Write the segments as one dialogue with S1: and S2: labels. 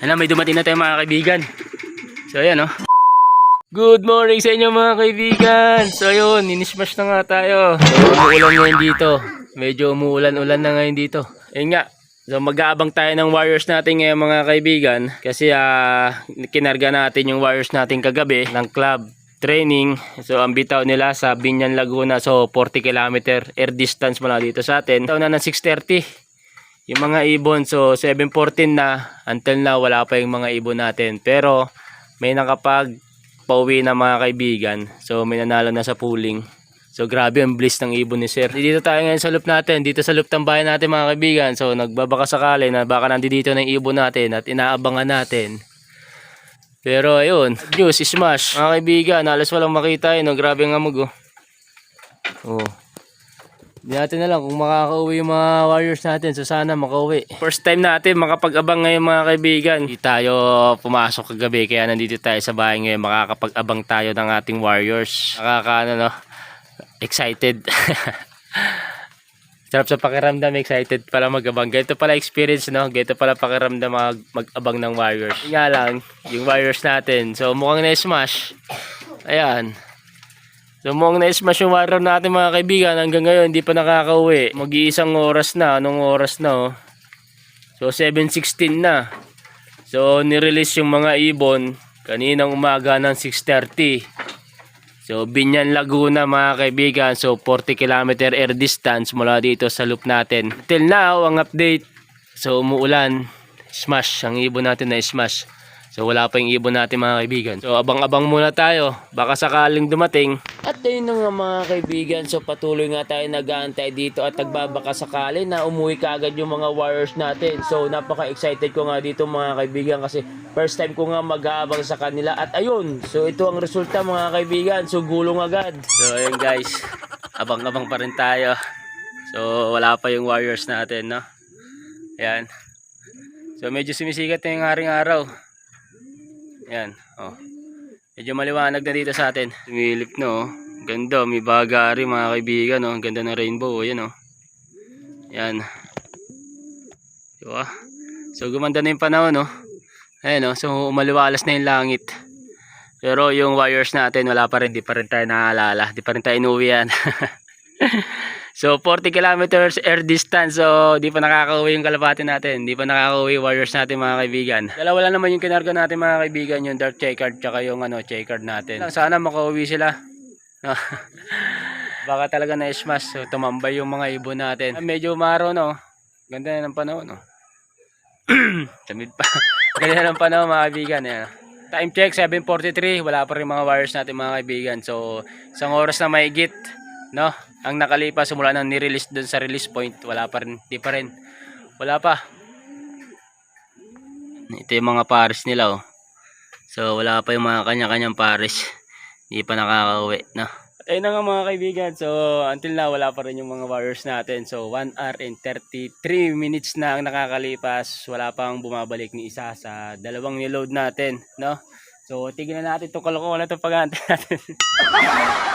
S1: Alam, may dumating na tayo mga kaibigan. So ayan oh. Good morning sa inyo mga kaibigan. So ayun, inismash na nga tayo. So umuulan ngayon dito. Medyo umuulan-ulan na ngayon dito. Ayun nga. So mag-aabang tayo ng warriors natin ngayon mga kaibigan. Kasi kinarga natin yung warriors natin kagabi ng club training. So ang bitaw nila sa Binyan, Laguna. So 40 km air distance mula dito sa atin. Bitaw na ng 6:30 yung mga ibon. So 7:14 na. Until now wala pa yung mga ibon natin. Pero may nakapag pauwi na mga kaibigan. So may nanalo na sa pooling. So grabe ang bliss ng ibon ni sir. Dito tayo ngayon sa loop natin. Dito sa loop ng bayan natin mga kaibigan. So nagbabaka sakali na baka nandito na yung ibon natin at inaabangan natin. Pero ayun, news smash mga kaibigan. Halos walang makita yun. Grabe ang amog oh. Hindi natin alam kung makakauwi yung mga warriors natin. So sana makauwi. First time natin makapag-abang ngayon mga kaibigan. Hindi tayo pumasok kagabi. Kaya nandito tayo sa bahay ngayon. Makakapag-abang tayo ng ating warriors. Nakakaano no? Excited. Sarap sa pakiramdam. Excited pala mag-abang. Ganito pala experience no. Ganito pala pakiramdam mag-abang ng warriors. Nga lang yung warriors natin. So mukhang na-smash. Ayan. So mukhang na-smash yung warrior natin mga kaibigan. Hanggang ngayon hindi pa nakakauwi. Mag-iisang oras na. Anong oras na oh? So 7:16 na. So nirelease yung mga ibon kaninang umaga ng 6:30. So Binyan, Laguna mga kaibigan. So 40 km air distance mula dito sa loop natin. Till now ang update. So umuulan. Smash. Ang ibon natin na smash. So wala pa yung ibon natin mga kaibigan. So abang-abang muna tayo. Baka sakaling dumating. At ayun na nga mga kaibigan. So patuloy nga tayo nag-aantay dito. At nagbabaka sakali na umuwi kaagad yung mga warriors natin. So napaka-excited ko nga dito mga kaibigan. Kasi first time ko nga mag-aabang sa kanila. At ayun. So ito ang resulta mga kaibigan. So gulong agad. So ayun guys. Abang-abang pa rin tayo. So wala pa yung warriors natin no. Ayan. So medyo sumisikat na yung haring araw. Yan, oh. Medyo maliwanag na dito sa atin. Sumilip no, oh. Ganda, may bagari mga kaibigan, oh. Ganda ng rainbow, oh. Yan, oh. Yan. Diba? So gumanda na yung panahon, oh. Ayan, oh. So umaliwalas na yung langit. Pero yung warriors natin, wala pa rin. Di pa rin tayo naalala. Di pa rin tayo inuwi yan. So 40 kilometers air distance. So di pa nakakauwi yung kalapati natin. Di pa nakakauwi warriors natin mga kaibigan. Dalawa lang naman yung kinarga natin mga kaibigan. Yung dark checkered tsaka yung checkered natin. Sana makauwi sila. Baka talaga na-smash. So tumambay yung mga ibon natin. Medyo umaraw no. Ganda na ng panahon no. Tamid pa. Ganda na ng panahon mga kaibigan. Yan. Time check 7:43. Wala pa rin mga warriors natin mga kaibigan. So isang oras na mahigit no. Ang nakalipas simula nang ni-release doon sa release point, wala pa rin, di pa rin. Wala pa. Ito yung mga pares nila oh. So wala pa yung mga kanya-kanyang pares. Hindi pa nakakauwi, no. At ayun na nga mga kaibigan. So until now wala pa rin yung mga warriors natin. So 1 hour and 33 minutes na ang nakakalipas. Wala pang bumabalik ni isa sa dalawang niload natin, no. So tignan natin itong kalokohan na itong pag-aantay natin.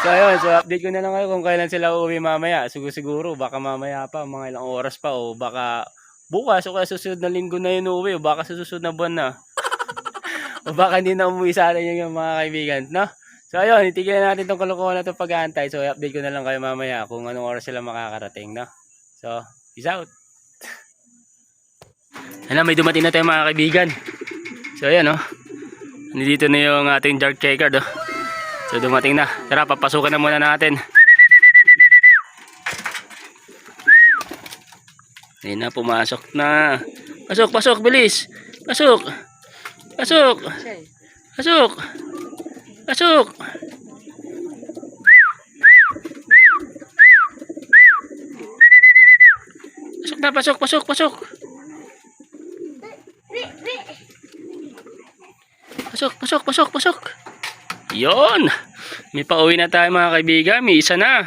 S1: So ayun, so update ko na lang kayo kung kailan sila uuwi mamaya. Siguro baka mamaya pa, mga ilang oras pa o baka bukas o kaya susunod na linggo na yun uuwi o baka susunod na buwan na. O baka hindi na umuwi sa atin yung mga kaibigan, no? So ayun, itignan natin itong kalokohan na itong pag-aantay. So update ko na lang kayo mamaya kung anong oras sila makakarating, no? So, peace out. Alam, may dumating na tayo mga kaibigan. So ayan, no? Nandito na yung ating dark checkered oh. So dumating na. Tara, papasukan na muna natin. Ayun na, pumasok na. Pasok, pasok, bilis. Pasok. Pasok. Pasok. Pasok. Pasok na, pasok, pasok, pasok. Pasok, pasok, pasok, pasok. Yon. May pauwi na tayo mga kaibigan. May isa na.